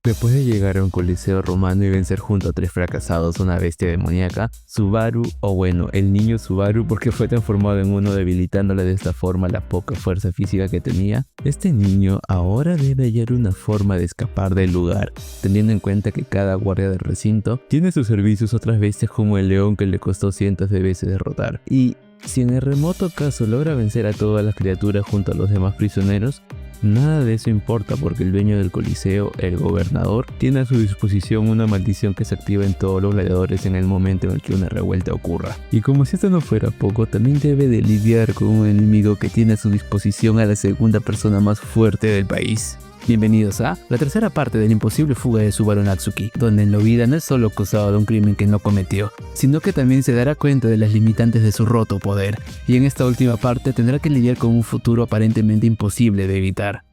Después de llegar a un coliseo romano y vencer junto a 3 fracasados una bestia demoníaca, Subaru, o bueno, el niño Subaru porque fue transformado en uno debilitándole de esta forma la poca fuerza física que tenía, este niño ahora debe hallar una forma de escapar del lugar, teniendo en cuenta que cada guardia del recinto tiene a sus servicios otras bestias como el león que le costó cientos de veces derrotar. Y si en el remoto caso logra vencer a todas las criaturas junto a los demás prisioneros, nada de eso importa porque el dueño del coliseo, el gobernador, tiene a su disposición una maldición que se activa en todos los gladiadores en el momento en el que una revuelta ocurra. Y como si esto no fuera poco, también debe de lidiar con un enemigo que tiene a su disposición a la segunda persona más fuerte del país. Bienvenidos a la tercera parte de la imposible fuga de Subaru Natsuki, donde en la vida no es solo acusado de un crimen que no cometió, sino que también se dará cuenta de las limitantes de su roto poder, y en esta última parte tendrá que lidiar con un futuro aparentemente imposible de evitar.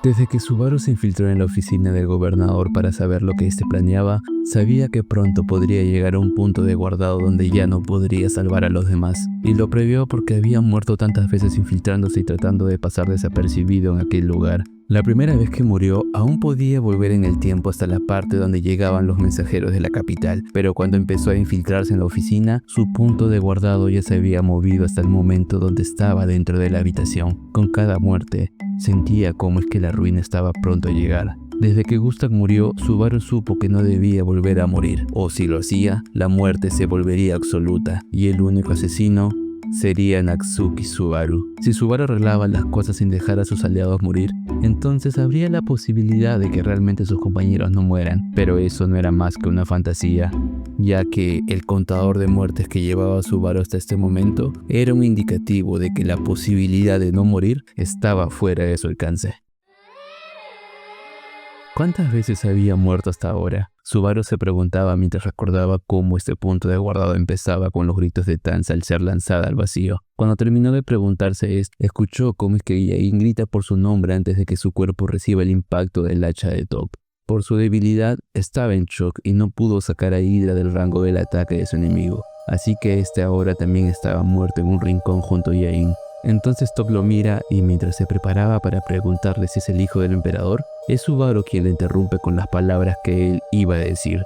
Desde que Subaru se infiltró en la oficina del gobernador para saber lo que éste planeaba, sabía que pronto podría llegar a un punto de guardado donde ya no podría salvar a los demás, y lo previó porque había muerto tantas veces infiltrándose y tratando de pasar desapercibido en aquel lugar. La primera vez que murió, aún podía volver en el tiempo hasta la parte donde llegaban los mensajeros de la capital, pero cuando empezó a infiltrarse en la oficina, su punto de guardado ya se había movido hasta el momento donde estaba dentro de la habitación. Con cada muerte, sentía cómo es que la ruina estaba pronto a llegar. Desde que Gustav murió, Subaru supo que no debía volver a morir, o si lo hacía, la muerte se volvería absoluta, y el único asesino sería Natsuki Subaru. Si Subaru arreglaba las cosas sin dejar a sus aliados morir, entonces habría la posibilidad de que realmente sus compañeros no mueran, pero eso no era más que una fantasía, ya que el contador de muertes que llevaba Subaru hasta este momento era un indicativo de que la posibilidad de no morir estaba fuera de su alcance. ¿Cuántas veces había muerto hasta ahora? Subaru se preguntaba mientras recordaba cómo este punto de guardado empezaba con los gritos de Tanza al ser lanzada al vacío. Cuando terminó de preguntarse esto, escuchó cómo es que Yain grita por su nombre antes de que su cuerpo reciba el impacto del hacha de Top. Por su debilidad, estaba en shock y no pudo sacar a Hydra del rango del ataque de su enemigo. Así que este ahora también estaba muerto en un rincón junto a Yain. Entonces Top lo mira y mientras se preparaba para preguntarle si es el hijo del emperador, es Subaru quien le interrumpe con las palabras que él iba a decir.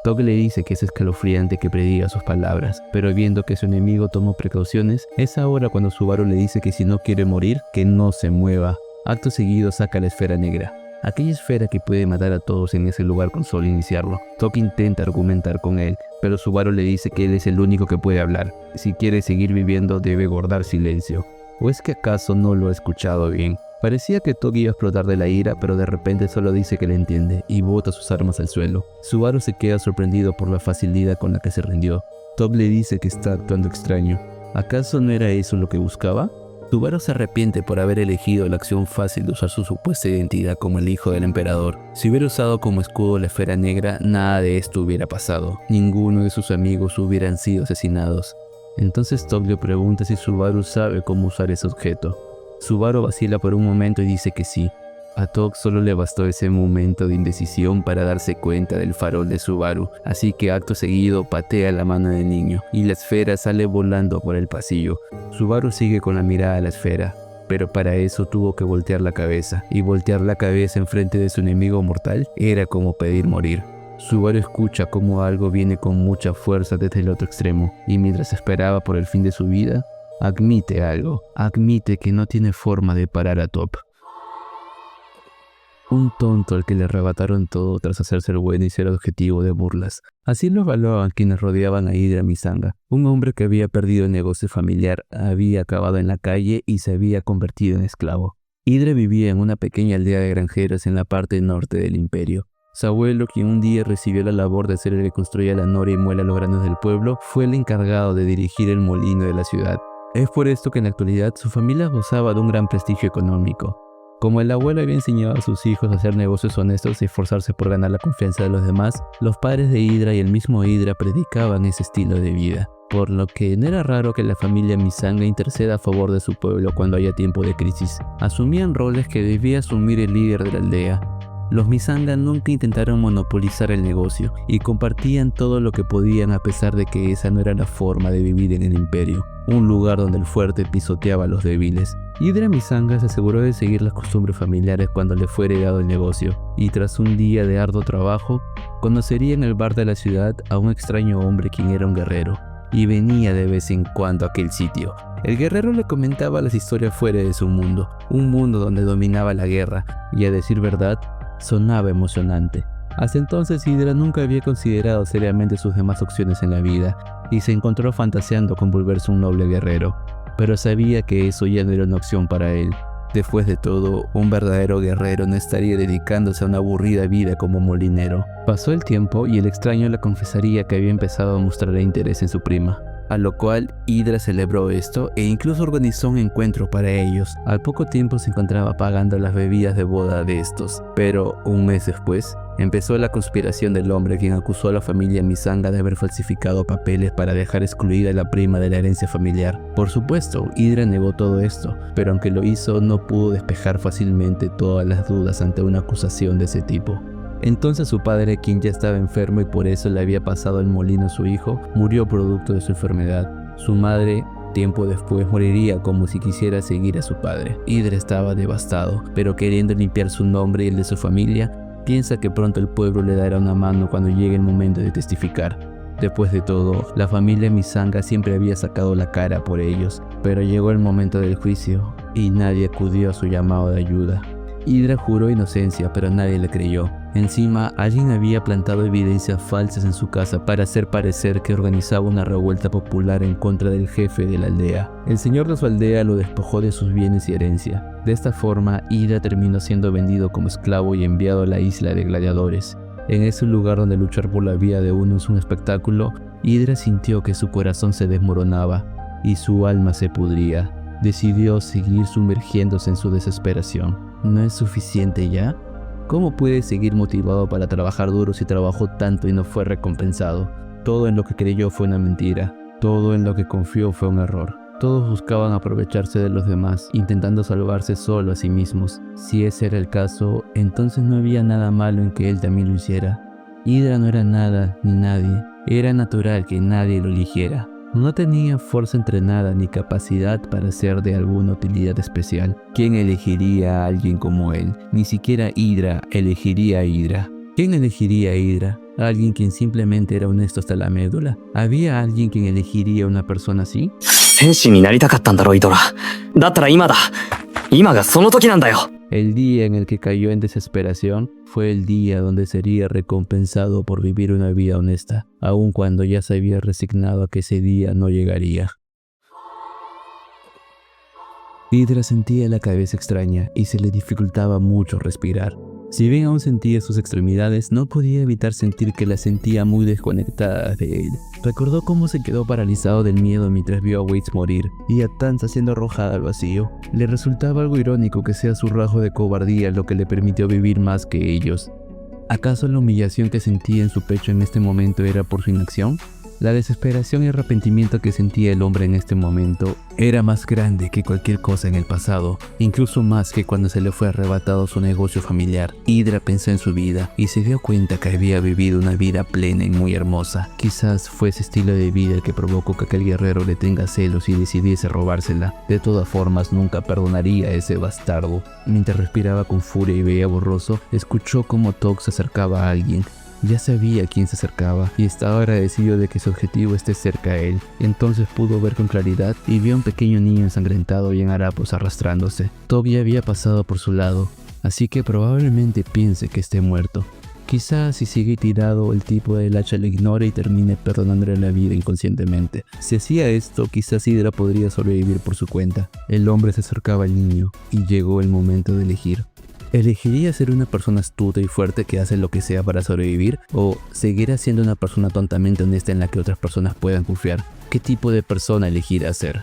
Top le dice que es escalofriante que prediga sus palabras, pero viendo que su enemigo tomó precauciones, es ahora cuando Subaru le dice que si no quiere morir, que no se mueva. Acto seguido saca la esfera negra, aquella esfera que puede matar a todos en ese lugar con solo iniciarlo. Top intenta argumentar con él, pero Subaru le dice que él es el único que puede hablar. Si quiere seguir viviendo debe guardar silencio. ¿O es que acaso no lo ha escuchado bien? Parecía que Top iba a explotar de la ira, pero de repente solo dice que le entiende y bota sus armas al suelo. Subaru se queda sorprendido por la facilidad con la que se rindió. Top le dice que está actuando extraño. ¿Acaso no era eso lo que buscaba? Subaru se arrepiente por haber elegido la acción fácil de usar su supuesta identidad como el hijo del emperador. Si hubiera usado como escudo la esfera negra, nada de esto hubiera pasado. Ninguno de sus amigos hubieran sido asesinados. Entonces Top le pregunta si Subaru sabe cómo usar ese objeto. Subaru vacila por un momento y dice que sí. A Top solo le bastó ese momento de indecisión para darse cuenta del farol de Subaru, así que acto seguido patea la mano del niño y la esfera sale volando por el pasillo. Subaru sigue con la mirada a la esfera, pero para eso tuvo que voltear la cabeza, y voltear la cabeza enfrente de su enemigo mortal era como pedir morir. Subaru escucha como algo viene con mucha fuerza desde el otro extremo, y mientras esperaba por el fin de su vida, admite algo. Admite que no tiene forma de parar a Top. Un tonto al que le arrebataron todo tras hacerse el bueno y ser objetivo de burlas. Así lo evaluaban quienes rodeaban a Hydra Misanga. Un hombre que había perdido el negocio familiar, había acabado en la calle y se había convertido en esclavo. Hydra vivía en una pequeña aldea de granjeros en la parte norte del imperio. Su abuelo, quien un día recibió la labor de ser el que construía la noria y muela los granos del pueblo, fue el encargado de dirigir el molino de la ciudad. Es por esto que en la actualidad su familia gozaba de un gran prestigio económico. Como el abuelo había enseñado a sus hijos a hacer negocios honestos y esforzarse por ganar la confianza de los demás, los padres de Hydra y el mismo Hydra predicaban ese estilo de vida. Por lo que no era raro que la familia Misanga interceda a favor de su pueblo cuando haya tiempo de crisis. Asumían roles que debía asumir el líder de la aldea. Los Misanga nunca intentaron monopolizar el negocio y compartían todo lo que podían a pesar de que esa no era la forma de vivir en el imperio. un lugar donde el fuerte pisoteaba a los débiles. Hydra Misanga se aseguró de seguir las costumbres familiares cuando le fue heredado el negocio, y tras un día de arduo trabajo, conocería en el bar de la ciudad a un extraño hombre quien era un guerrero, y venía de vez en cuando a aquel sitio. El guerrero le comentaba las historias fuera de su mundo, un mundo donde dominaba la guerra, y a decir verdad, sonaba emocionante. Hasta entonces Hydra nunca había considerado seriamente sus demás opciones en la vida, y se encontró fantaseando con volverse un noble guerrero, pero sabía que eso ya no era una opción para él. Después de todo, un verdadero guerrero no estaría dedicándose a una aburrida vida como molinero. Pasó el tiempo y el extraño le confesaría que había empezado a mostrar interés en su prima, a lo cual Hydra celebró esto e incluso organizó un encuentro para ellos. Al poco tiempo se encontraba pagando las bebidas de boda de estos, pero un mes después empezó la conspiración del hombre quien acusó a la familia Misanga de haber falsificado papeles para dejar excluida a la prima de la herencia familiar. Por supuesto, Hydra negó todo esto, pero aunque lo hizo no pudo despejar fácilmente todas las dudas ante una acusación de ese tipo. Entonces su padre, quien ya estaba enfermo y por eso le había pasado el molino a su hijo, murió producto de su enfermedad. Su madre, tiempo después, moriría como si quisiera seguir a su padre. Hydra estaba devastado, pero queriendo limpiar su nombre y el de su familia, piensa que pronto el pueblo le dará una mano cuando llegue el momento de testificar. Después de todo, la familia Misanga siempre había sacado la cara por ellos, pero llegó el momento del juicio y nadie acudió a su llamado de ayuda. Hydra juró inocencia, pero nadie le creyó. Encima, alguien había plantado evidencias falsas en su casa para hacer parecer que organizaba una revuelta popular en contra del jefe de la aldea. El señor de su aldea lo despojó de sus bienes y herencia. De esta forma, Hydra terminó siendo vendido como esclavo y enviado a la isla de gladiadores. En ese lugar donde luchar por la vida de uno es un espectáculo, Hydra sintió que su corazón se desmoronaba y su alma se pudría. Decidió seguir sumergiéndose en su desesperación. ¿No es suficiente ya? ¿Cómo puede seguir motivado para trabajar duro si trabajó tanto y no fue recompensado? Todo en lo que creyó fue una mentira. Todo en lo que confió fue un error. Todos buscaban aprovecharse de los demás, intentando salvarse solo a sí mismos. Si ese era el caso, entonces no había nada malo en que él también lo hiciera. Hydra no era nada ni nadie. Era natural que nadie lo eligiera. No tenía fuerza entrenada ni capacidad para ser de alguna utilidad especial. ¿Quién elegiría a alguien como él? Ni siquiera Hydra elegiría a Hydra. ¿Quién elegiría a Hydra? ¿Alguien quien simplemente era honesto hasta la médula? ¿Había alguien quien elegiría a una persona así? 戦士になりたかったんだろ、イドラ。だったら今だ。今がその時なんだよ。 El día en el que cayó en desesperación fue el día donde sería recompensado por vivir una vida honesta, aun cuando ya se había resignado a que ese día no llegaría. Hydra sentía la cabeza extraña y se le dificultaba mucho respirar. Si bien aún sentía sus extremidades, no podía evitar sentir que las sentía muy desconectadas de él. Recordó cómo se quedó paralizado del miedo mientras vio a Waits morir y a Tanza siendo arrojada al vacío. Le resultaba algo irónico que sea su rasgo de cobardía lo que le permitió vivir más que ellos. ¿Acaso la humillación que sentía en su pecho en este momento era por su inacción? La desesperación y arrepentimiento que sentía el hombre en este momento era más grande que cualquier cosa en el pasado, incluso más que cuando se le fue arrebatado su negocio familiar. Hydra pensó en su vida y se dio cuenta que había vivido una vida plena y muy hermosa. Quizás fue ese estilo de vida el que provocó que aquel guerrero le tenga celos y decidiese robársela. De todas formas, nunca perdonaría a ese bastardo. Mientras respiraba con furia y veía borroso, escuchó cómo Tok se acercaba a alguien. Ya sabía quién se acercaba y estaba agradecido de que su objetivo esté cerca a él. Entonces pudo ver con claridad y vio a un pequeño niño ensangrentado y en harapos arrastrándose. Tok ya había pasado por su lado, así que probablemente piense que esté muerto. Quizás si sigue tirado el tipo del hacha le ignore y termine perdonándole la vida inconscientemente. Si hacía esto, quizás Hydra podría sobrevivir por su cuenta. El hombre se acercaba al niño y llegó el momento de elegir. ¿Elegiría ser una persona astuta y fuerte que hace lo que sea para sobrevivir? ¿O seguirá siendo una persona tontamente honesta en la que otras personas puedan confiar? ¿Qué tipo de persona elegirá ser?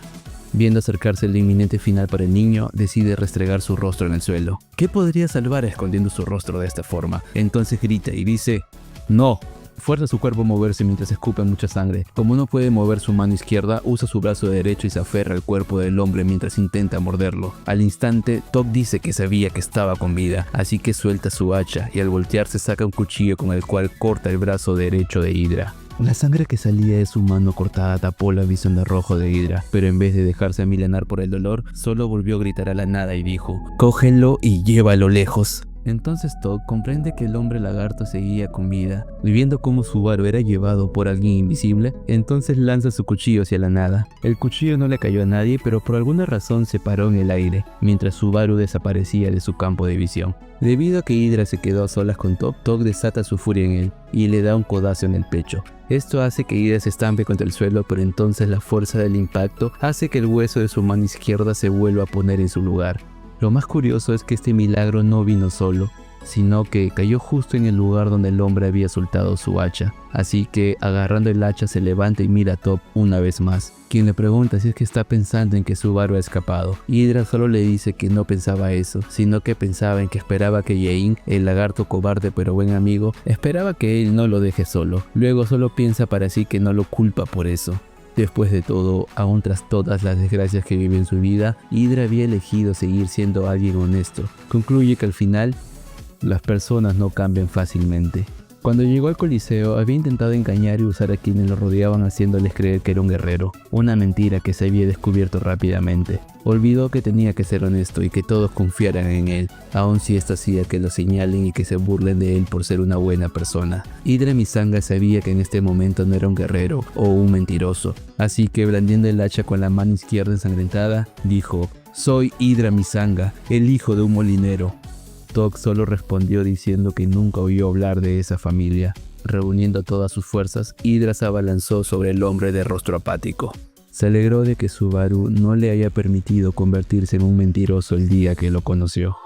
Viendo acercarse el inminente final para el niño, decide restregar su rostro en el suelo. ¿Qué podría salvar escondiendo su rostro de esta forma? Entonces grita y dice: ¡No! Fuerza su cuerpo a moverse mientras escupe mucha sangre. Como no puede mover su mano izquierda, usa su brazo derecho y se aferra al cuerpo del hombre mientras intenta morderlo. Al instante, Tok dice que sabía que estaba con vida, así que suelta su hacha y al voltearse saca un cuchillo con el cual corta el brazo derecho de Hydra. La sangre que salía de su mano cortada tapó la visión de rojo de Hydra, pero en vez de dejarse amilanar por el dolor, solo volvió a gritar a la nada y dijo: «Cógelo y llévalo lejos». Entonces Todd comprende que el hombre lagarto seguía con vida, y viendo cómo Subaru era llevado por alguien invisible, entonces lanza su cuchillo hacia la nada. El cuchillo no le cayó a nadie, pero por alguna razón se paró en el aire, mientras Subaru desaparecía de su campo de visión. Debido a que Hydra se quedó a solas con Todd, Todd desata su furia en él, y le da un codazo en el pecho. Esto hace que Hydra se estampe contra el suelo, pero entonces la fuerza del impacto hace que el hueso de su mano izquierda se vuelva a poner en su lugar. Lo más curioso es que este milagro no vino solo, sino que cayó justo en el lugar donde el hombre había soltado su hacha. Así que agarrando el hacha se levanta y mira a Todd una vez más, quien le pregunta si es que está pensando en que Subaru ha escapado. Hydra solo le dice que no pensaba eso, sino que pensaba en que esperaba que Jain, el lagarto cobarde pero buen amigo, esperaba que él no lo deje solo. Luego solo piensa para sí que no lo culpa por eso. Después de todo, aún tras todas las desgracias que vive en su vida, Hydra había elegido seguir siendo alguien honesto. Concluye que al final, las personas no cambian fácilmente. Cuando llegó al Coliseo, había intentado engañar y usar a quienes lo rodeaban haciéndoles creer que era un guerrero, una mentira que se había descubierto rápidamente. Olvidó que tenía que ser honesto y que todos confiaran en él, aun si esto hacía que lo señalen y que se burlen de él por ser una buena persona. Hydra Misanga sabía que en este momento no era un guerrero o un mentiroso, así que blandiendo el hacha con la mano izquierda ensangrentada, dijo: «Soy Hydra Misanga, el hijo de un molinero». Todd solo respondió diciendo que nunca oyó hablar de esa familia. Reuniendo todas sus fuerzas, Hydra se abalanzó sobre el hombre de rostro apático. Se alegró de que Subaru no le haya permitido convertirse en un mentiroso el día que lo conoció.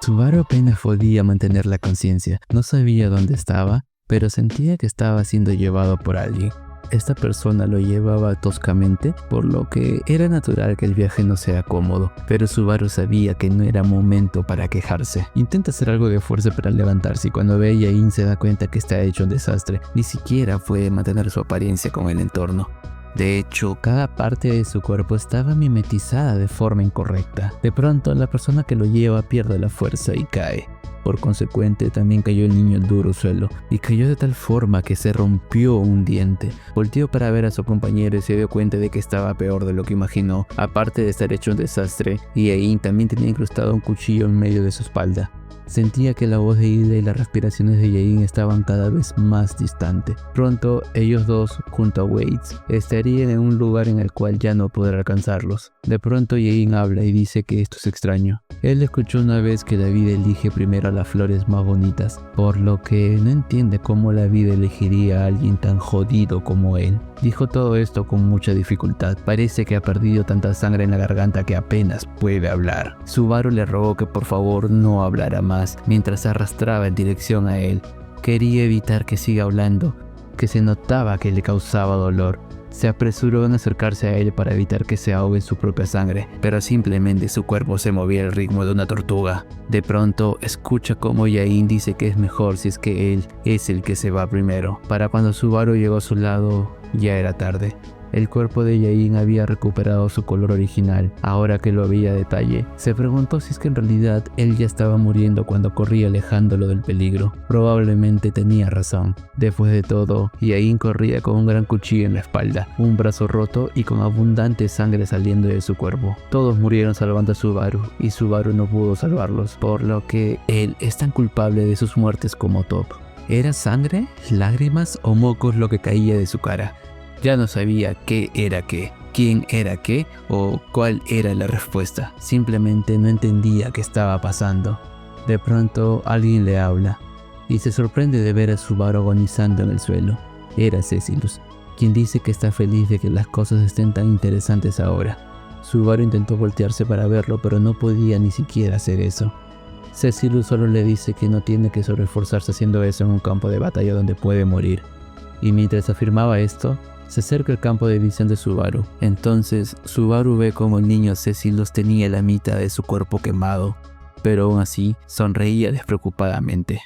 Subaru apenas podía mantener la conciencia. No sabía dónde estaba, pero sentía que estaba siendo llevado por alguien. Esta persona lo llevaba toscamente, por lo que era natural que el viaje no sea cómodo, pero Subaru sabía que no era momento para quejarse. Intenta hacer algo de fuerza para levantarse y cuando ve a Jain se da cuenta que está hecho un desastre. Ni siquiera puede mantener su apariencia con el entorno. De hecho, cada parte de su cuerpo estaba mimetizada de forma incorrecta. De pronto, la persona que lo lleva pierde la fuerza y cae. Por consecuente, también cayó el niño al duro suelo, y cayó de tal forma que se rompió un diente. Volteó para ver a su compañero y se dio cuenta de que estaba peor de lo que imaginó. Aparte de estar hecho un desastre, Jain también tenía incrustado un cuchillo en medio de su espalda. Sentía que la voz de Hydra y las respiraciones de Jain estaban cada vez más distantes. Pronto, ellos dos, junto a Waits, estarían en un lugar en el cual ya no podrá alcanzarlos. De pronto Jain habla y dice que esto es extraño. Él escuchó una vez que la vida elige primero a las flores más bonitas, por lo que no entiende cómo la vida elegiría a alguien tan jodido como él. Dijo todo esto con mucha dificultad. Parece que ha perdido tanta sangre en la garganta que apenas puede hablar. Subaru le rogó que por favor no hablara más mientras se arrastraba en dirección a él. Quería evitar que siga hablando, que se notaba que le causaba dolor. Se apresuró en acercarse a él para evitar que se ahogue en su propia sangre, pero simplemente su cuerpo se movía al ritmo de una tortuga. De pronto, escucha cómo Jain dice que es mejor si es que él es el que se va primero. Para cuando Subaru llegó a su lado, ya era tarde. El cuerpo de Jain había recuperado su color original. Ahora que lo veía a detalle, se preguntó si es que en realidad él ya estaba muriendo cuando corría alejándolo del peligro. Probablemente tenía razón. Después de todo, Jain corría con un gran cuchillo en la espalda, un brazo roto y con abundante sangre saliendo de su cuerpo. Todos murieron salvando a Subaru, y Subaru no pudo salvarlos, por lo que él es tan culpable de sus muertes como Top. ¿Era sangre, lágrimas o mocos lo que caía de su cara? Ya no sabía qué era qué, quién era qué o cuál era la respuesta. Simplemente no entendía qué estaba pasando. De pronto alguien le habla y se sorprende de ver a Subaru agonizando en el suelo. Era Cecilus, quien dice que está feliz de que las cosas estén tan interesantes ahora. Subaru intentó voltearse para verlo, pero no podía ni siquiera hacer eso. Cecilus solo le dice que no tiene que sobreesforzarse haciendo eso en un campo de batalla donde puede morir. Y mientras afirmaba esto, se acerca el campo de visión de Subaru. Entonces, Subaru ve como el niño Cecilus tenía la mitad de su cuerpo quemado, pero aún así sonreía despreocupadamente.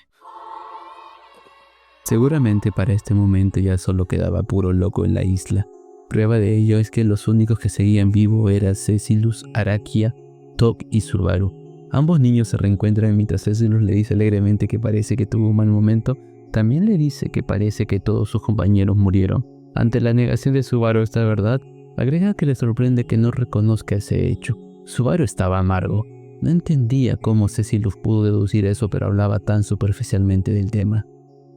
Seguramente para este momento ya solo quedaba puro loco en la isla. Prueba de ello es que los únicos que seguían vivo eran Cecilus, Arakia, Tok y Subaru. Ambos niños se reencuentran mientras Cecilus le dice alegremente que parece que tuvo un mal momento También le dice que parece que todos sus compañeros murieron. Ante la negación de Subaru a esta verdad, agrega que le sorprende que no reconozca ese hecho. Subaru estaba amargo. No entendía cómo Cecilus pudo deducir eso, pero hablaba tan superficialmente del tema.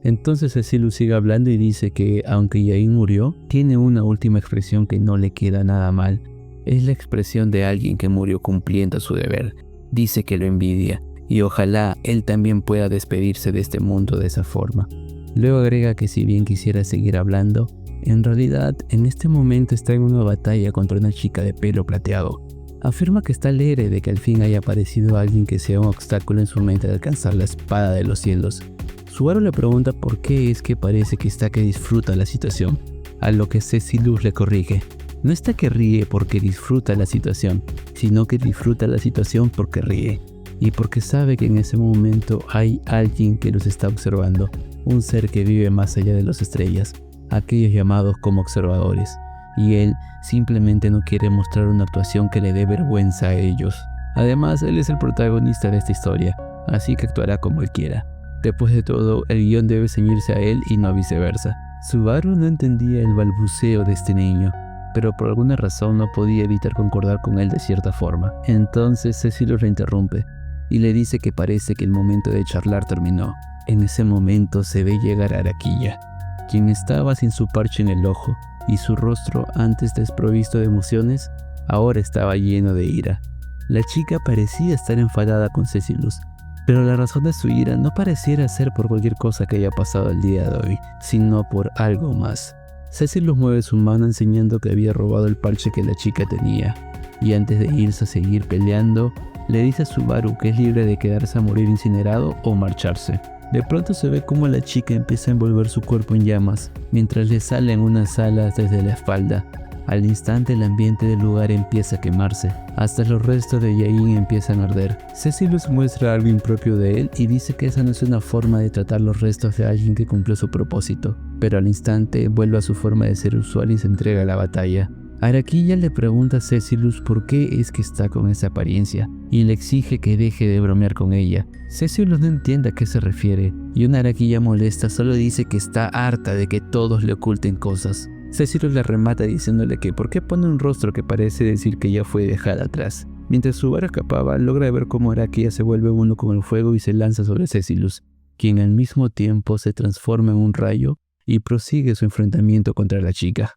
Entonces Cecilus sigue hablando y dice que, aunque Yain murió, tiene una última expresión que no le queda nada mal. Es la expresión de alguien que murió cumpliendo su deber. Dice que lo envidia, y ojalá él también pueda despedirse de este mundo de esa forma. Luego agrega que si bien quisiera seguir hablando, en realidad en este momento está en una batalla contra una chica de pelo plateado. Afirma que está alegre de que al fin haya aparecido alguien que sea un obstáculo en su mente de alcanzar la espada de los cielos. Subaru le pregunta por qué es que parece que está que disfruta la situación, a lo que Cecilus le corrige. No está que ríe porque disfruta la situación, sino que disfruta la situación porque ríe, y porque sabe que en ese momento hay alguien que los está observando, un ser que vive más allá de las estrellas, aquellos llamados como observadores, y él simplemente no quiere mostrar una actuación que le dé vergüenza a ellos. Además, él es el protagonista de esta historia, así que actuará como él quiera. Después de todo, el guión debe ceñirse a él y no viceversa. Subaru no entendía el balbuceo de este niño, pero por alguna razón no podía evitar concordar con él de cierta forma. Entonces Cecilus lo interrumpe y le dice que parece que el momento de charlar terminó. En ese momento se ve llegar a Araquilla, quien estaba sin su parche en el ojo, y su rostro, antes desprovisto de emociones, ahora estaba lleno de ira. La chica parecía estar enfadada con Cecilus, pero la razón de su ira no pareciera ser por cualquier cosa que haya pasado el día de hoy, sino por algo más. Cecilus mueve su mano enseñando que había robado el parche que la chica tenía, y antes de irse a seguir peleando, le dice a Subaru que es libre de quedarse a morir incinerado o marcharse. De pronto se ve como la chica empieza a envolver su cuerpo en llamas, mientras le salen unas alas desde la espalda. Al instante el ambiente del lugar empieza a quemarse, hasta los restos de Yain empiezan a arder. Cecilus muestra algo impropio de él y dice que esa no es una forma de tratar los restos de alguien que cumplió su propósito, pero al instante vuelve a su forma de ser usual y se entrega a la batalla. Araquilla le pregunta a Cecilus por qué es que está con esa apariencia y le exige que deje de bromear con ella. Cecilus no entiende a qué se refiere y una Araquilla molesta solo dice que está harta de que todos le oculten cosas. Cecilus le remata diciéndole que por qué pone un rostro que parece decir que ya fue dejada atrás. Mientras Subaru escapaba, logra ver cómo Araquilla se vuelve uno con el fuego y se lanza sobre Cecilus, quien al mismo tiempo se transforma en un rayo y prosigue su enfrentamiento contra la chica.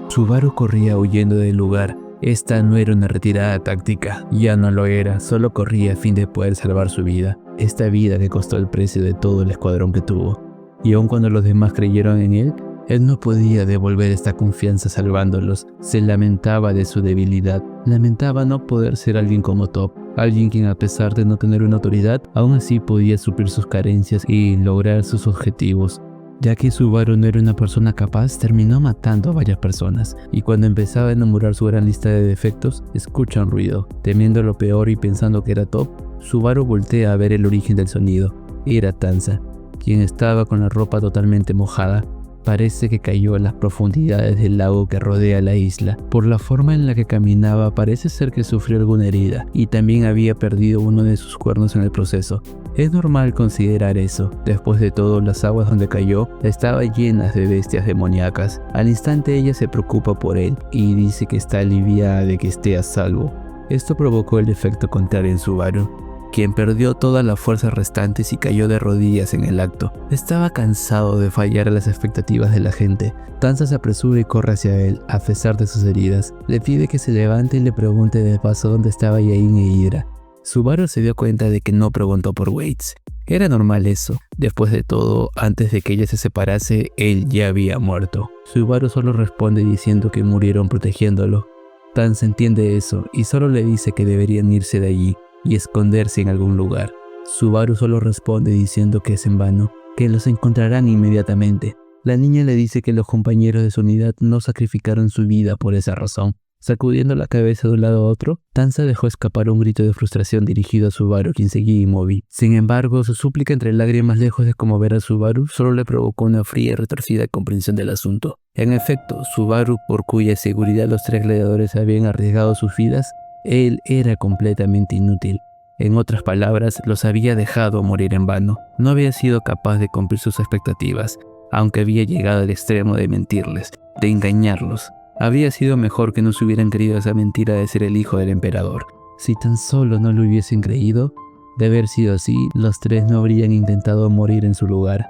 Subaru corría huyendo del lugar. Esta no era una retirada táctica, ya no lo era, solo corría a fin de poder salvar su vida, esta vida que costó el precio de todo el escuadrón que tuvo. Y aun cuando los demás creyeron en él no podía devolver esta confianza salvándolos. Se lamentaba de su debilidad, lamentaba no poder ser alguien como Top, alguien quien a pesar de no tener una autoridad, aún así podía suplir sus carencias y lograr sus objetivos. Ya que Subaru no era una persona capaz, terminó matando a varias personas, y cuando empezaba a enumerar su gran lista de defectos, escucha un ruido. Temiendo lo peor y pensando que era Top, Subaru voltea a ver el origen del sonido. Era Tanza, quien estaba con la ropa totalmente mojada. Parece que cayó en las profundidades del lago que rodea la isla. Por la forma en la que caminaba, parece ser que sufrió alguna herida, y también había perdido uno de sus cuernos en el proceso. Es normal considerar eso. Después de todo, las aguas donde cayó estaban llenas de bestias demoníacas. Al instante ella se preocupa por él y dice que está aliviada de que esté a salvo. Esto provocó el efecto contrario en Subaru, quien perdió todas las fuerzas restantes y cayó de rodillas en el acto. Estaba cansado de fallar a las expectativas de la gente. Tanza se apresura y corre hacia él, a pesar de sus heridas. Le pide que se levante y le pregunte de paso dónde estaba Yain e Hydra. Subaru se dio cuenta de que no preguntó por Waits. Era normal eso. Después de todo, antes de que ella se separase, él ya había muerto. Subaru solo responde diciendo que murieron protegiéndolo. Tanza entiende eso y solo le dice que deberían irse de allí y esconderse en algún lugar. Subaru solo responde diciendo que es en vano, que los encontrarán inmediatamente. La niña le dice que los compañeros de su unidad no sacrificaron su vida por esa razón. Sacudiendo la cabeza de un lado a otro, Tanza dejó escapar un grito de frustración dirigido a Subaru, quien seguía inmóvil. Sin embargo, su súplica entre lágrimas, lejos de conmover a Subaru, solo le provocó una fría y retorcida comprensión del asunto. En efecto, Subaru, por cuya seguridad los tres gladiadores habían arriesgado sus vidas, él era completamente inútil. En otras palabras, los había dejado morir en vano. No había sido capaz de cumplir sus expectativas, aunque había llegado al extremo de mentirles, de engañarlos. Habría sido mejor que no se hubieran creído esa mentira de ser el hijo del emperador. Si tan solo no lo hubiesen creído, de haber sido así, los tres no habrían intentado morir en su lugar.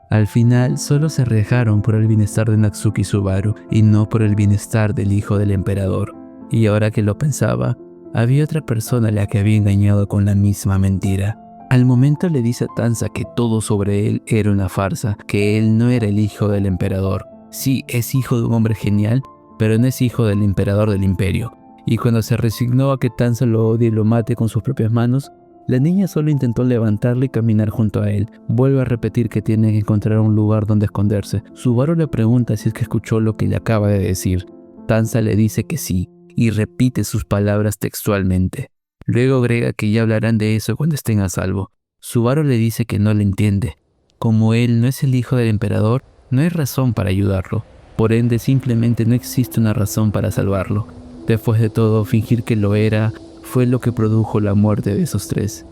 Al final, solo se arriesgaron por el bienestar de Natsuki Subaru y no por el bienestar del hijo del emperador. Y ahora que lo pensaba, había otra persona a la que había engañado con la misma mentira. Al momento le dice a Tanza que todo sobre él era una farsa, que él no era el hijo del emperador. Sí, es hijo de un hombre genial, pero no es hijo del emperador del imperio. Y cuando se resignó a que Tanza lo odie y lo mate con sus propias manos, la niña solo intentó levantarle y caminar junto a él. Vuelve a repetir que tiene que encontrar un lugar donde esconderse. Subaru le pregunta si es que escuchó lo que le acaba de decir. Tanza le dice que sí, y repite sus palabras textualmente. Luego agrega que ya hablarán de eso cuando estén a salvo. Subaru le dice que no le entiende. Como él no es el hijo del emperador, no hay razón para ayudarlo. Por ende, simplemente no existe una razón para salvarlo. Después de todo, fingir que lo era fue lo que produjo la muerte de esos tres.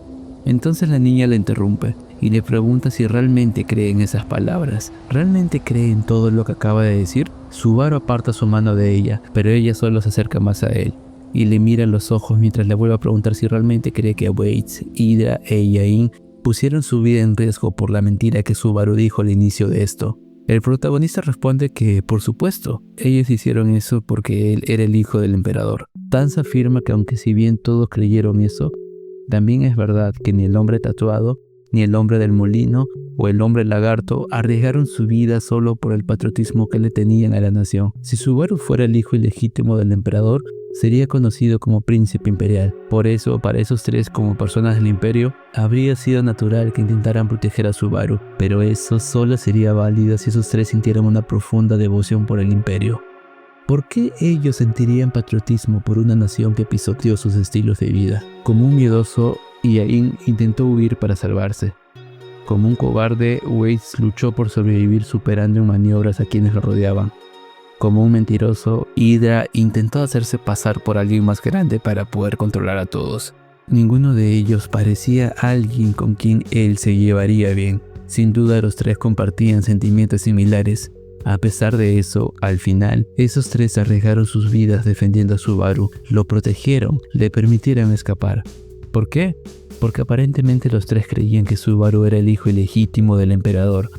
Entonces la niña le interrumpe y le pregunta si realmente cree en esas palabras. ¿Realmente cree en todo lo que acaba de decir? Subaru aparta su mano de ella, pero ella solo se acerca más a él y le mira en los ojos mientras le vuelve a preguntar si realmente cree que Waits, Hydra e Yain pusieron su vida en riesgo por la mentira que Subaru dijo al inicio de esto. El protagonista responde que, por supuesto, ellos hicieron eso porque él era el hijo del emperador. Tanza afirma que aunque si bien todos creyeron eso, también es verdad que ni el hombre tatuado, ni el hombre del molino o el hombre lagarto arriesgaron su vida solo por el patriotismo que le tenían a la nación. Si Subaru fuera el hijo ilegítimo del emperador, sería conocido como príncipe imperial. Por eso, para esos tres como personas del imperio, habría sido natural que intentaran proteger a Subaru, pero eso solo sería válido si esos tres sintieran una profunda devoción por el imperio. ¿Por qué ellos sentirían patriotismo por una nación que pisoteó sus estilos de vida? Como un miedoso, Yain intentó huir para salvarse. Como un cobarde, Waits luchó por sobrevivir superando en maniobras a quienes lo rodeaban. Como un mentiroso, Hydra intentó hacerse pasar por alguien más grande para poder controlar a todos. Ninguno de ellos parecía alguien con quien él se llevaría bien. Sin duda los tres compartían sentimientos similares. A pesar de eso, al final, esos tres arriesgaron sus vidas defendiendo a Subaru, lo protegieron, le permitieron escapar. ¿Por qué? Porque aparentemente los tres creían que Subaru era el hijo ilegítimo del emperador.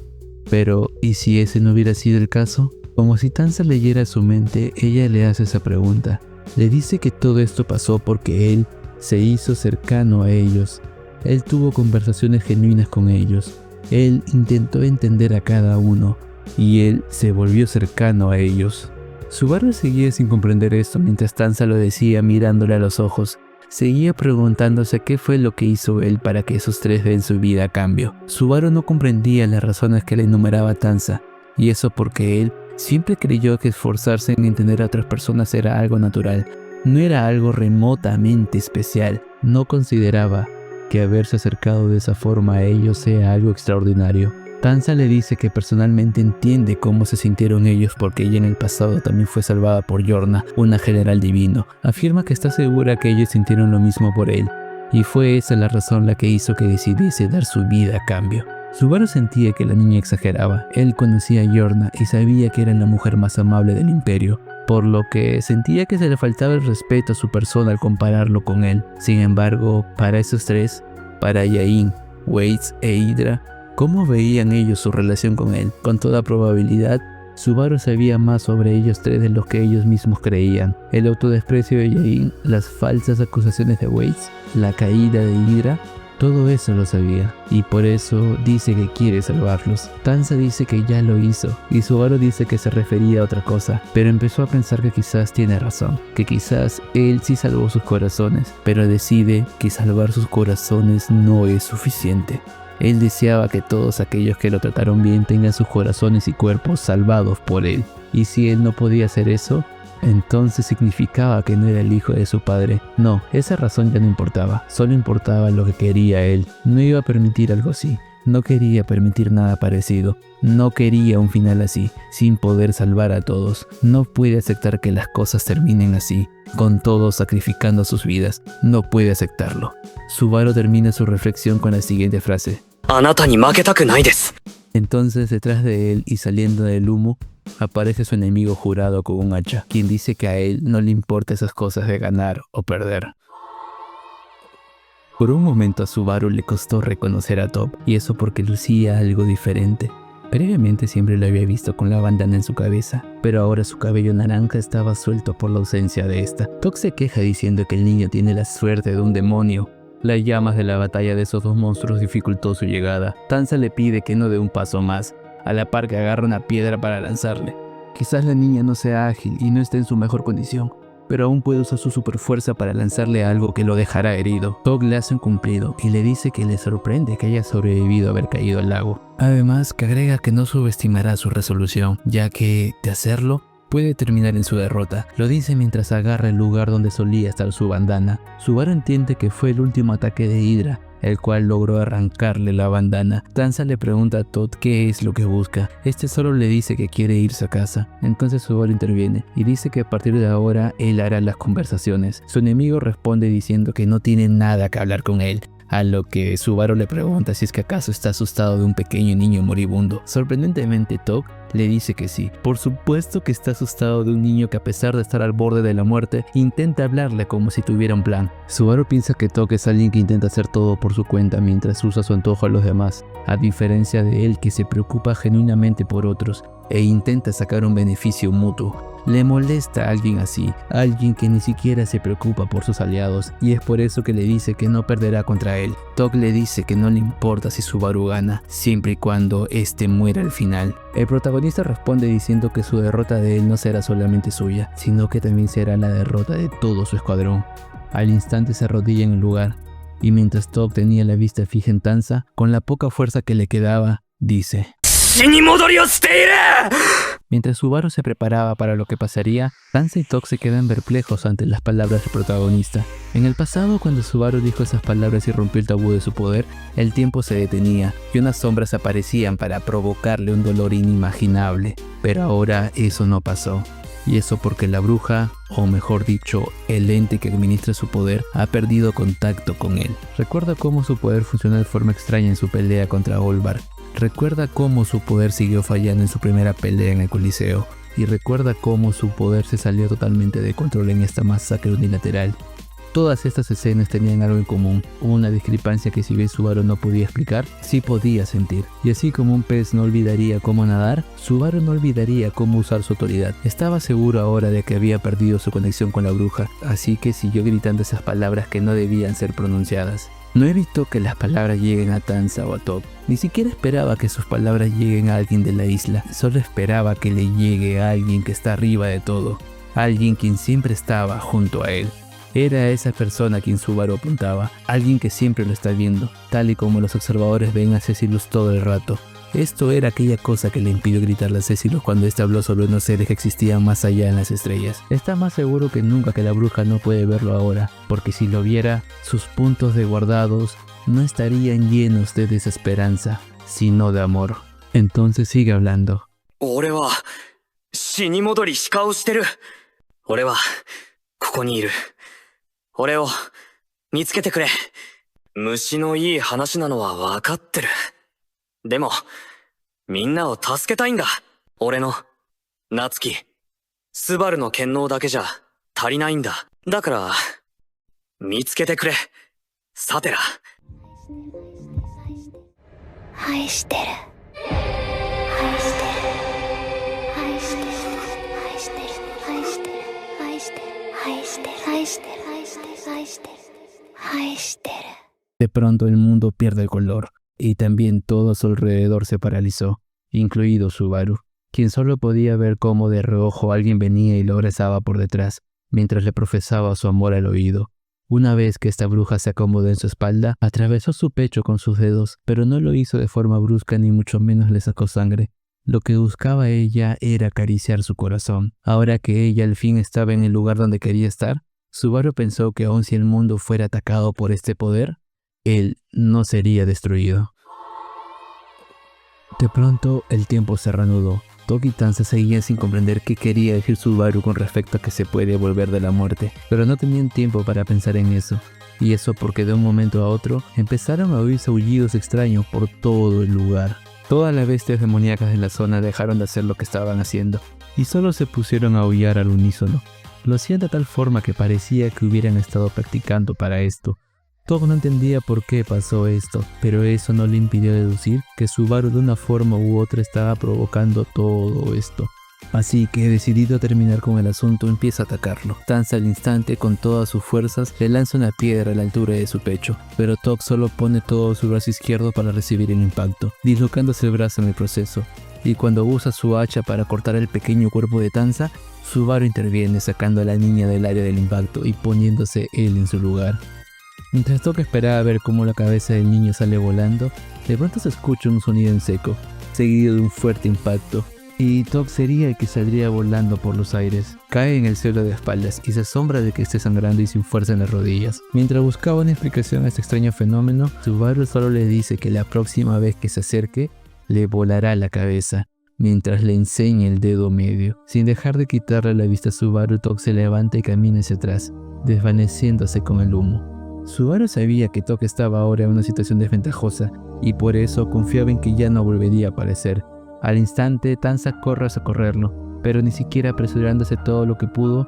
Pero, ¿y si ese no hubiera sido el caso? Como si Tanza leyera su mente, ella le hace esa pregunta. Le dice que todo esto pasó porque él se hizo cercano a ellos. Él tuvo conversaciones genuinas con ellos. Él intentó entender a cada uno y él se volvió cercano a ellos. Subaru seguía sin comprender esto mientras Tanza lo decía mirándole a los ojos. Seguía preguntándose qué fue lo que hizo él para que esos tres den su vida a cambio. Subaru no comprendía las razones que le enumeraba Tanza, y eso porque él siempre creyó que esforzarse en entender a otras personas era algo natural, no era algo remotamente especial. No consideraba que haberse acercado de esa forma a ellos sea algo extraordinario. Tanza le dice que personalmente entiende cómo se sintieron ellos porque ella en el pasado también fue salvada por Yorna, una general divino. Afirma que está segura que ellos sintieron lo mismo por él, y fue esa la razón la que hizo que decidiese dar su vida a cambio. Subaru sentía que la niña exageraba. Él conocía a Yorna y sabía que era la mujer más amable del imperio, por lo que sentía que se le faltaba el respeto a su persona al compararlo con él. Sin embargo, para esos tres, para Yain, Waits e Hydra, ¿cómo veían ellos su relación con él? Con toda probabilidad, Subaru sabía más sobre ellos tres de lo que ellos mismos creían. El autodesprecio de Yain, las falsas acusaciones de Waits, la caída de Hydra, todo eso lo sabía, y por eso dice que quiere salvarlos. Tanza dice que ya lo hizo, y Subaru dice que se refería a otra cosa, pero empezó a pensar que quizás tiene razón, que quizás él sí salvó sus corazones, pero decide que salvar sus corazones no es suficiente. Él deseaba que todos aquellos que lo trataron bien tengan sus corazones y cuerpos salvados por él, y si él no podía hacer eso, entonces significaba que no era el hijo de su padre. No, esa razón ya no importaba, solo importaba lo que quería él. No iba a permitir algo así. No quería permitir nada parecido. No quería un final así, sin poder salvar a todos. No puede aceptar que las cosas terminen así, con todos sacrificando sus vidas. No puede aceptarlo. Subaru termina su reflexión con la siguiente frase. あなたに負けたくないです。 Entonces, detrás de él y saliendo del humo, aparece su enemigo jurado con un hacha, quien dice que a él no le importa esas cosas de ganar o perder. Por un momento a Subaru le costó reconocer a Top, y eso porque lucía algo diferente. Previamente siempre lo había visto con la bandana en su cabeza, pero ahora su cabello naranja estaba suelto por la ausencia de esta. Top se queja diciendo que el niño tiene la suerte de un demonio. Las llamas de la batalla de esos dos monstruos dificultó su llegada. Tanza le pide que no dé un paso más, a la par que agarra una piedra para lanzarle. Quizás la niña no sea ágil y no esté en su mejor condición, pero aún puede usar su superfuerza para lanzarle algo que lo dejará herido. Tog le hace un cumplido y le dice que le sorprende que haya sobrevivido a haber caído al lago. Además, que agrega que no subestimará su resolución, ya que, de hacerlo, puede terminar en su derrota. Lo dice mientras agarra el lugar donde solía estar su bandana. Subaru entiende que fue el último ataque de Hydra, el cual logró arrancarle la bandana. Tanza le pregunta a Todd qué es lo que busca. Este solo le dice que quiere irse a casa. Entonces Subaru interviene y dice que a partir de ahora él hará las conversaciones. Su enemigo responde diciendo que no tiene nada que hablar con él, a lo que Subaru le pregunta si es que acaso está asustado de un pequeño niño moribundo. Sorprendentemente Todd le dice que sí. Por supuesto que está asustado de un niño que, a pesar de estar al borde de la muerte, intenta hablarle como si tuviera un plan. Subaru piensa que Todd es alguien que intenta hacer todo por su cuenta mientras usa su antojo a los demás, a diferencia de él, que se preocupa genuinamente por otros e intenta sacar un beneficio mutuo. Le molesta a alguien así, alguien que ni siquiera se preocupa por sus aliados, y es por eso que le dice que no perderá contra él. Tog le dice que no le importa si Subaru gana, siempre y cuando este muera al final. El protagonista responde diciendo que su derrota de él no será solamente suya, sino que también será la derrota de todo su escuadrón. Al instante se arrodilla en el lugar, y mientras Tog tenía la vista fija en Tanza, con la poca fuerza que le quedaba, dice: Mientras Subaru se preparaba para lo que pasaría, Tanza y Tog se quedan perplejos ante las palabras del protagonista. En el pasado, cuando Subaru dijo esas palabras y rompió el tabú de su poder, el tiempo se detenía y unas sombras aparecían para provocarle un dolor inimaginable. Pero ahora eso no pasó. Y eso porque la bruja, o mejor dicho, el ente que administra su poder, ha perdido contacto con él. Recuerda cómo su poder funcionó de forma extraña en su pelea contra Olvar. Recuerda cómo su poder siguió fallando en su primera pelea en el Coliseo. Y recuerda cómo su poder se salió totalmente de control en esta masacre unilateral. Todas estas escenas tenían algo en común, una discrepancia que si bien Subaru no podía explicar, sí podía sentir. Y así como un pez no olvidaría cómo nadar, Subaru no olvidaría cómo usar su autoridad. Estaba seguro ahora de que había perdido su conexión con la bruja, así que siguió gritando esas palabras que no debían ser pronunciadas. No evitó que las palabras lleguen a Tanza o a Tog. Ni siquiera esperaba que sus palabras lleguen a alguien de la isla, solo esperaba que le llegue a alguien que está arriba de todo, alguien quien siempre estaba junto a él. Era esa persona a quien Subaru apuntaba, alguien que siempre lo está viendo, tal y como los observadores ven a Cecilus todo el rato. Esto era aquella cosa que le impidió gritarle a Cecilus cuando éste habló sobre unos seres que existían más allá en las estrellas. Está más seguro que nunca que la bruja no puede verlo ahora, porque si lo viera, sus puntos de guardados no estarían llenos de desesperanza, sino de amor. Entonces sigue hablando. 俺は死に戻り鹿をしてる。俺はここにいる。俺を見つけてくれ。虫のいい話なのはわかってる。でもみんなを助けたいんだ。俺の夏希、スバルの権能だけじゃ足りないんだ。だから見つけてくれ、サテラ。愛してる。愛してる。愛してる。愛してる。愛してる。愛してる。愛してる。愛してる。愛してる。愛してる。愛してる。 De pronto el mundo pierde el color, y también todo a su alrededor se paralizó, incluido Subaru, quien solo podía ver cómo de reojo alguien venía y lo abrazaba por detrás, mientras le profesaba su amor al oído. Una vez que esta bruja se acomodó en su espalda, atravesó su pecho con sus dedos, pero no lo hizo de forma brusca ni mucho menos le sacó sangre. Lo que buscaba ella era acariciar su corazón. Ahora que ella al fin estaba en el lugar donde quería estar, Subaru pensó que aun si el mundo fuera atacado por este poder, él no sería destruido. De pronto, el tiempo se reanudó. Tok y Tanza seguían sin comprender qué quería decir Subaru con respecto a que se puede volver de la muerte, pero no tenían tiempo para pensar en eso. Y eso porque de un momento a otro empezaron a oírse aullidos extraños por todo el lugar. Todas las bestias demoníacas en la zona dejaron de hacer lo que estaban haciendo y solo se pusieron a aullar al unísono. Lo hacían de tal forma que parecía que hubieran estado practicando para esto. Tok no entendía por qué pasó esto, pero eso no le impidió deducir que Subaru de una forma u otra estaba provocando todo esto. Así que, decidido a terminar con el asunto, empieza a atacarlo. Tanza al instante, con todas sus fuerzas, le lanza una piedra a la altura de su pecho, pero Tok solo pone todo su brazo izquierdo para recibir el impacto, dislocándose el brazo en el proceso. Y cuando usa su hacha para cortar el pequeño cuerpo de Tanza, Subaru interviene sacando a la niña del área del impacto y poniéndose él en su lugar. Mientras Tok esperaba ver cómo la cabeza del niño sale volando, de pronto se escucha un sonido en seco, seguido de un fuerte impacto, y Tok sería el que saldría volando por los aires. Cae en el suelo de espaldas y se asombra de que esté sangrando y sin fuerza en las rodillas. Mientras buscaba una explicación a este extraño fenómeno, Subaru solo le dice que la próxima vez que se acerque, le volará la cabeza, mientras le enseña el dedo medio. Sin dejar de quitarle la vista a Subaru, Tok se levanta y camina hacia atrás, desvaneciéndose con el humo. Subaru sabía que Tok estaba ahora en una situación desventajosa y por eso confiaba en que ya no volvería a aparecer. Al instante, Tanza corre a socorrerlo, pero ni siquiera apresurándose todo lo que pudo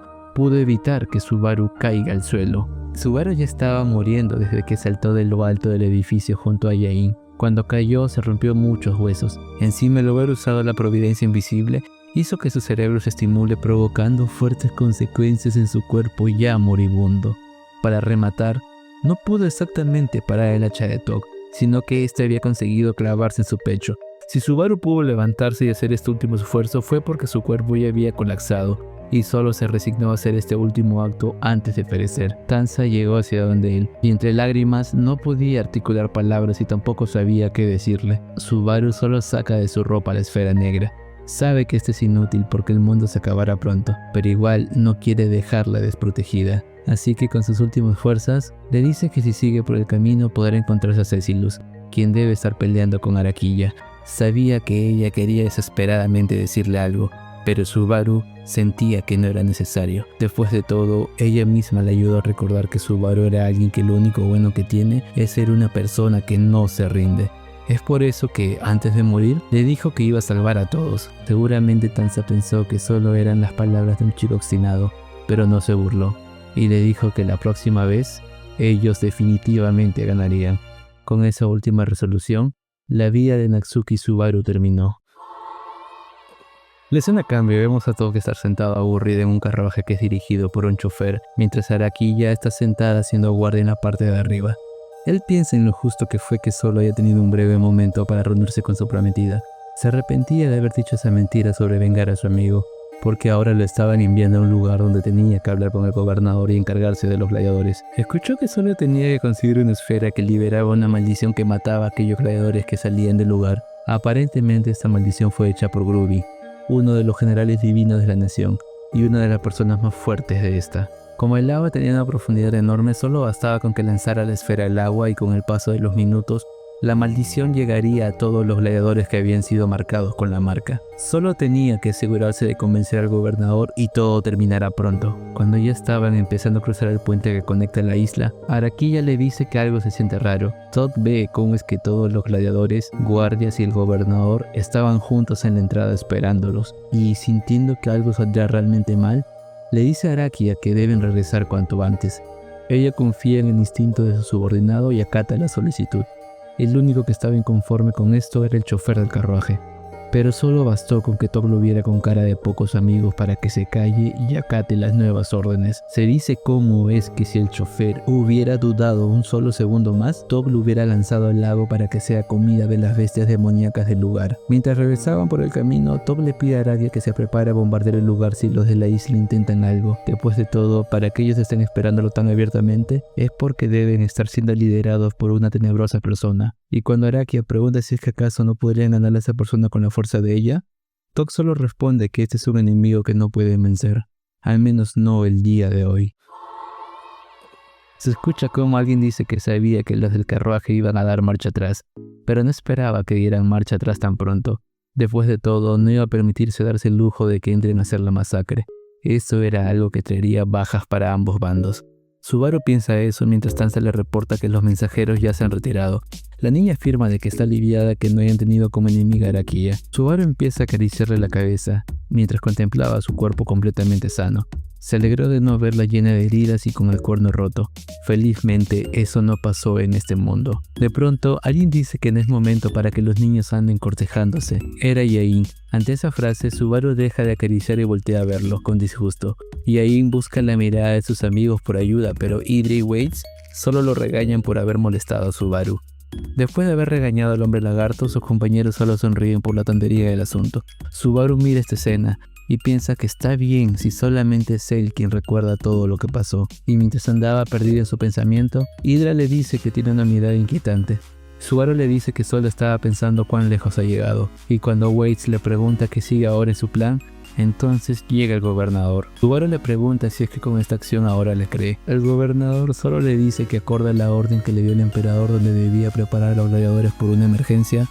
evitar que Subaru caiga al suelo. Subaru ya estaba muriendo desde que saltó de lo alto del edificio junto a Yain. Cuando cayó se rompió muchos huesos. Encima el haber usado la providencia invisible hizo que su cerebro se estimule, provocando fuertes consecuencias en su cuerpo ya moribundo. Para rematar, no pudo exactamente parar el hacha de Tok, sino que éste había conseguido clavarse en su pecho. Si Subaru pudo levantarse y hacer este último esfuerzo fue porque su cuerpo ya había colapsado y solo se resignó a hacer este último acto antes de perecer. Tanza llegó hacia donde él y entre lágrimas no podía articular palabras y tampoco sabía qué decirle. Subaru solo saca de su ropa la esfera negra. Sabe que esto es inútil porque el mundo se acabará pronto, pero igual no quiere dejarla desprotegida. Así que con sus últimas fuerzas, le dice que si sigue por el camino podrá encontrarse a Cecilus, quien debe estar peleando con Araquilla. Sabía que ella quería desesperadamente decirle algo, pero Subaru sentía que no era necesario. Después de todo, ella misma le ayudó a recordar que Subaru era alguien que lo único bueno que tiene es ser una persona que no se rinde. Es por eso que, antes de morir, le dijo que iba a salvar a todos. Seguramente Tanza pensó que solo eran las palabras de un chico obstinado, pero no se burló, y le dijo que la próxima vez, ellos definitivamente ganarían. Con esa última resolución, la vida de Natsuki Subaru terminó. La escena cambia y vemos a Tok estar sentado aburrido en un carruaje que es dirigido por un chofer, mientras Araquilla está sentada haciendo guardia en la parte de arriba. Él piensa en lo justo que fue que solo haya tenido un breve momento para reunirse con su prometida. Se arrepentía de haber dicho esa mentira sobre vengar a su amigo, porque ahora lo estaban enviando a un lugar donde tenía que hablar con el gobernador y encargarse de los gladiadores. Escuchó que solo tenía que conseguir una esfera que liberaba una maldición que mataba a aquellos gladiadores que salían del lugar. Aparentemente esta maldición fue hecha por Gruby, uno de los generales divinos de la nación, y una de las personas más fuertes de esta. Como el agua tenía una profundidad enorme, solo bastaba con que lanzara la esfera al agua y con el paso de los minutos, la maldición llegaría a todos los gladiadores que habían sido marcados con la marca. Solo tenía que asegurarse de convencer al gobernador y todo terminará pronto. Cuando ya estaban empezando a cruzar el puente que conecta la isla, Araquilla le dice que algo se siente raro. Todd ve cómo es que todos los gladiadores, guardias y el gobernador estaban juntos en la entrada esperándolos, y sintiendo que algo saldrá realmente mal, le dice a Araquilla que deben regresar cuanto antes. Ella confía en el instinto de su subordinado y acata la solicitud. El único que estaba inconforme con esto era el chofer del carruaje, pero solo bastó con que Tok lo viera con cara de pocos amigos para que se calle y acate las nuevas órdenes. Se dice cómo es que si el chofer hubiera dudado un solo segundo más, Tok lo hubiera lanzado al lago para que sea comida de las bestias demoníacas del lugar. Mientras regresaban por el camino, Tok le pide a Aradia que se prepare a bombardear el lugar si los de la isla intentan algo. Después de todo, para que ellos estén esperándolo tan abiertamente, es porque deben estar siendo liderados por una tenebrosa persona. Y cuando Araquilla pregunta si es que acaso no podrían ganar a esa persona con la fuerza de ella, Tok solo responde que este es un enemigo que no pueden vencer, al menos no el día de hoy. Se escucha como alguien dice que sabía que los del carruaje iban a dar marcha atrás, pero no esperaba que dieran marcha atrás tan pronto. Después de todo, no iba a permitirse darse el lujo de que entren a hacer la masacre. Eso era algo que traería bajas para ambos bandos. Subaru piensa eso mientras Tanza le reporta que los mensajeros ya se han retirado. La niña afirma de que está aliviada que no hayan tenido como enemiga a Arakia. Subaru empieza a acariciarle la cabeza mientras contemplaba su cuerpo completamente sano. Se alegró de no verla llena de heridas y con el cuerno roto. Felizmente, eso no pasó en este mundo. De pronto, alguien dice que no es momento para que los niños anden cortejándose. Era Yain. Ante esa frase, Subaru deja de acariciar y voltea a verlo con disgusto. Yain busca la mirada de sus amigos por ayuda, pero Idra y Waits solo lo regañan por haber molestado a Subaru. Después de haber regañado al hombre lagarto, sus compañeros solo sonríen por la tontería del asunto. Subaru mira esta escena y piensa que está bien si solamente es él quien recuerda todo lo que pasó. Y mientras andaba perdido en su pensamiento, Idra le dice que tiene una mirada inquietante. Subaru le dice que solo estaba pensando cuán lejos ha llegado, y cuando Waits le pregunta qué sigue ahora en su plan, entonces llega el gobernador. Subaru le pregunta si es que con esta acción ahora le cree. El gobernador solo le dice que acorde a la orden que le dio el emperador donde debía preparar a los gladiadores por una emergencia,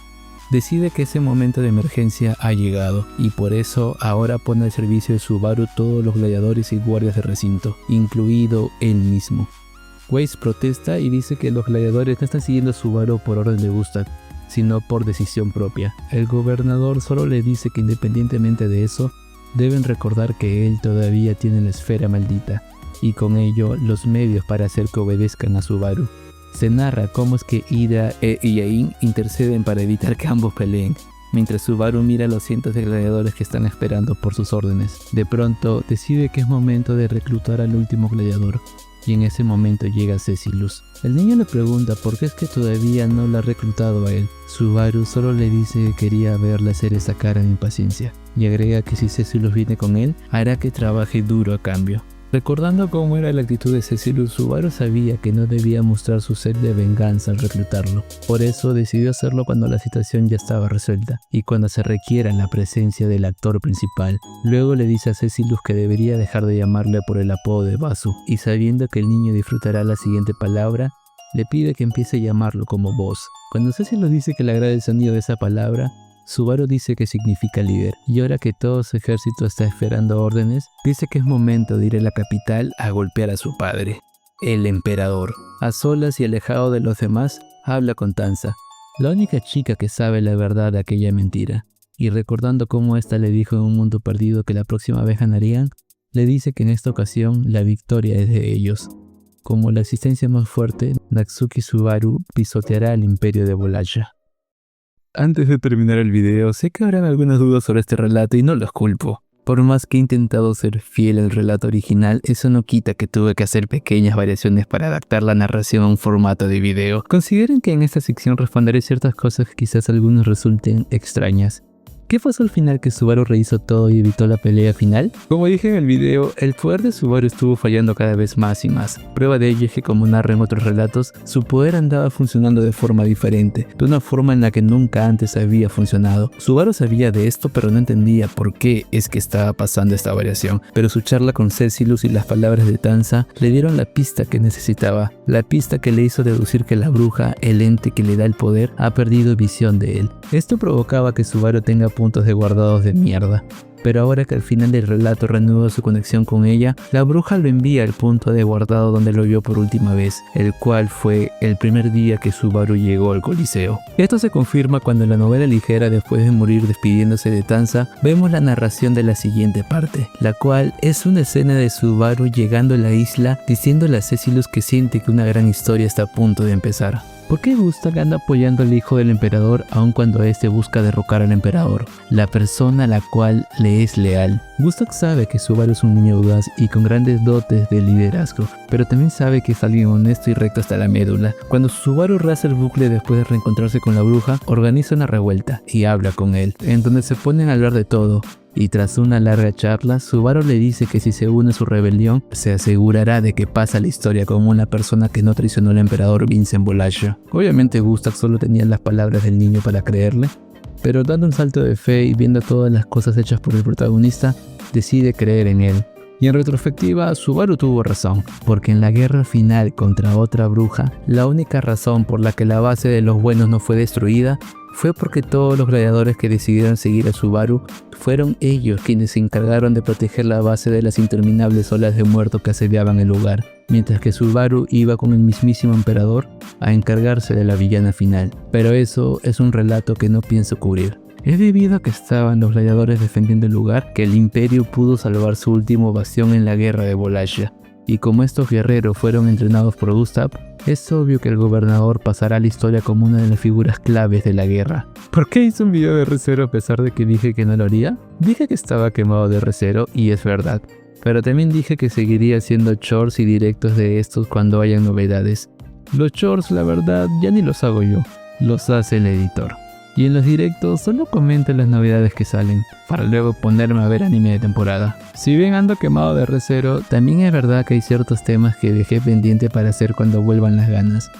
decide que ese momento de emergencia ha llegado y por eso ahora pone al servicio de Subaru todos los gladiadores y guardias de recinto, incluido él mismo. Waits protesta y dice que los gladiadores no están siguiendo a Subaru por orden de Gustak, sino por decisión propia. El gobernador solo le dice que independientemente de eso, deben recordar que él todavía tiene la esfera maldita y con ello los medios para hacer que obedezcan a Subaru. Se narra cómo es que Idra y Yain interceden para evitar que ambos peleen, mientras Subaru mira a los cientos de gladiadores que están esperando por sus órdenes. De pronto, decide que es momento de reclutar al último gladiador, y en ese momento llega Cecilus. El niño le pregunta por qué es que todavía no lo ha reclutado a él. Subaru solo le dice que quería verle hacer esa cara de impaciencia, y agrega que si Cecilus viene con él, hará que trabaje duro a cambio. Recordando cómo era la actitud de Cecilus, Subaru sabía que no debía mostrar su sed de venganza al reclutarlo. Por eso decidió hacerlo cuando la situación ya estaba resuelta y cuando se requiera la presencia del actor principal. Luego le dice a Cecilus que debería dejar de llamarle por el apodo de Basu, y sabiendo que el niño disfrutará la siguiente palabra, le pide que empiece a llamarlo como Boss. Cuando Cecilus dice que le agrada el sonido de esa palabra, Subaru dice que significa líder, y ahora que todo su ejército está esperando órdenes, dice que es momento de ir a la capital a golpear a su padre, el emperador. A solas y alejado de los demás, habla con Tanza, la única chica que sabe la verdad de aquella mentira, y recordando cómo ésta le dijo en un mundo perdido que la próxima vez ganarían, le dice que en esta ocasión la victoria es de ellos. Como la existencia más fuerte, Natsuki Subaru pisoteará el imperio de Bolaya. Antes de terminar el video, sé que habrán algunas dudas sobre este relato y no los culpo. Por más que he intentado ser fiel al relato original, eso no quita que tuve que hacer pequeñas variaciones para adaptar la narración a un formato de video. Consideren que en esta sección responderé ciertas cosas que quizás a algunos resulten extrañas. ¿Qué pasó al final que Subaru rehizo todo y evitó la pelea final? Como dije en el video, el poder de Subaru estuvo fallando cada vez más y más. Prueba de ello es que, como narra en otros relatos, su poder andaba funcionando de forma diferente, de una forma en la que nunca antes había funcionado. Subaru sabía de esto pero no entendía por qué es que estaba pasando esta variación, pero su charla con Cecilus y las palabras de Tanza le dieron la pista que necesitaba, la pista que le hizo deducir que la bruja, el ente que le da el poder, ha perdido visión de él. Esto provocaba que Subaru tenga puntos de guardados de mierda. Pero ahora que al final del relato reanuda su conexión con ella, la bruja lo envía al punto de guardado donde lo vio por última vez, el cual fue el primer día que Subaru llegó al Coliseo. Esto se confirma cuando en la novela ligera, después de morir despidiéndose de Tanza, vemos la narración de la siguiente parte, la cual es una escena de Subaru llegando a la isla diciéndole a Cecilus que siente que una gran historia está a punto de empezar. ¿Por qué Gustak anda apoyando al hijo del emperador aun cuando este busca derrocar al emperador, la persona a la cual le es leal? Gustak sabe que Subaru es un niño audaz y con grandes dotes de liderazgo, pero también sabe que es alguien honesto y recto hasta la médula. Cuando Subaru rehace el bucle después de reencontrarse con la bruja, organiza una revuelta y habla con él, en donde se ponen a hablar de todo. Y tras una larga charla, Subaru le dice que si se une a su rebelión, se asegurará de que pasa la historia como una persona que no traicionó al emperador Vincent Bolaya. Obviamente Gustak solo tenía las palabras del niño para creerle, pero dando un salto de fe y viendo todas las cosas hechas por el protagonista, decide creer en él. Y en retrospectiva, Subaru tuvo razón, porque en la guerra final contra otra bruja, la única razón por la que la base de los buenos no fue destruida fue porque todos los gladiadores que decidieron seguir a Subaru fueron ellos quienes se encargaron de proteger la base de las interminables olas de muertos que asediaban el lugar, mientras que Subaru iba con el mismísimo emperador a encargarse de la villana final. Pero eso es un relato que no pienso cubrir. Es debido a que estaban los gladiadores defendiendo el lugar que el imperio pudo salvar su último bastión en la guerra de Wallachia. Y como estos guerreros fueron entrenados por Gustav, es obvio que el gobernador pasará a la historia como una de las figuras claves de la guerra. ¿Por qué hice un video de Re:Zero a pesar de que dije que no lo haría? Dije que estaba quemado de Re:Zero y es verdad, pero también dije que seguiría haciendo shorts y directos de estos cuando hayan novedades. Los shorts, la verdad, ya ni los hago yo, los hace el editor. Y en los directos solo comento las novedades que salen, para luego ponerme a ver anime de temporada. Si bien ando quemado de Re:Zero, también es verdad que hay ciertos temas que dejé pendiente para hacer cuando vuelvan las ganas.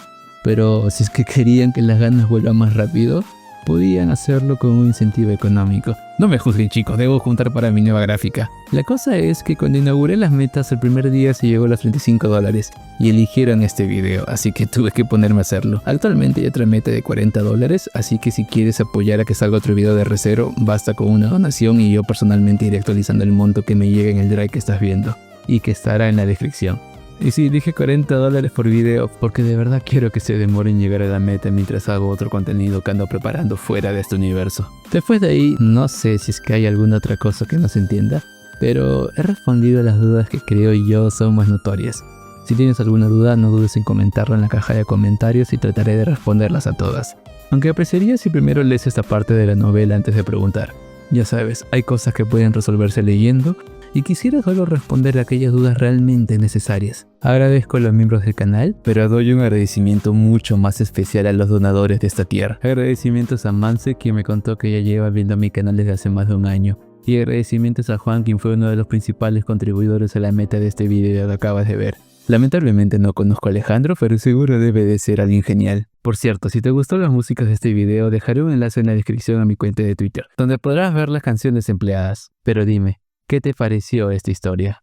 Pero si es que querían que las ganas vuelvan más rápido, podían hacerlo con un incentivo económico. No me juzguen chicos, debo juntar para mi nueva gráfica. La cosa es que cuando inauguré las metas el primer día se llegó a los $35 y eligieron este video, así que tuve que ponerme a hacerlo. Actualmente hay otra meta de $40, así que si quieres apoyar a que salga otro video de Re:Zero, basta con una donación y yo personalmente iré actualizando el monto que me llegue en el drive que estás viendo y que estará en la descripción. Y sí, dije $40 por video porque de verdad quiero que se demore en llegar a la meta mientras hago otro contenido que ando preparando fuera de este universo. Después de ahí, no sé si es que hay alguna otra cosa que no se entienda, pero he respondido a las dudas que creo yo son más notorias. Si tienes alguna duda, no dudes en comentarla en la caja de comentarios y trataré de responderlas a todas. Aunque apreciaría si primero lees esta parte de la novela antes de preguntar. Ya sabes, hay cosas que pueden resolverse leyendo, y quisiera solo responder a aquellas dudas realmente necesarias. Agradezco a los miembros del canal, pero doy un agradecimiento mucho más especial a los donadores de esta tierra. Agradecimientos a Manse, quien me contó que ya lleva viendo mi canal desde hace más de un año. Y agradecimientos a Juan, quien fue uno de los principales contribuidores a la meta de este video que acabas de ver. Lamentablemente no conozco a Alejandro, pero seguro debe de ser alguien genial. Por cierto, si te gustó las músicas de este video, dejaré un enlace en la descripción a mi cuenta de Twitter, donde podrás ver las canciones empleadas. Pero dime, ¿qué te pareció esta historia?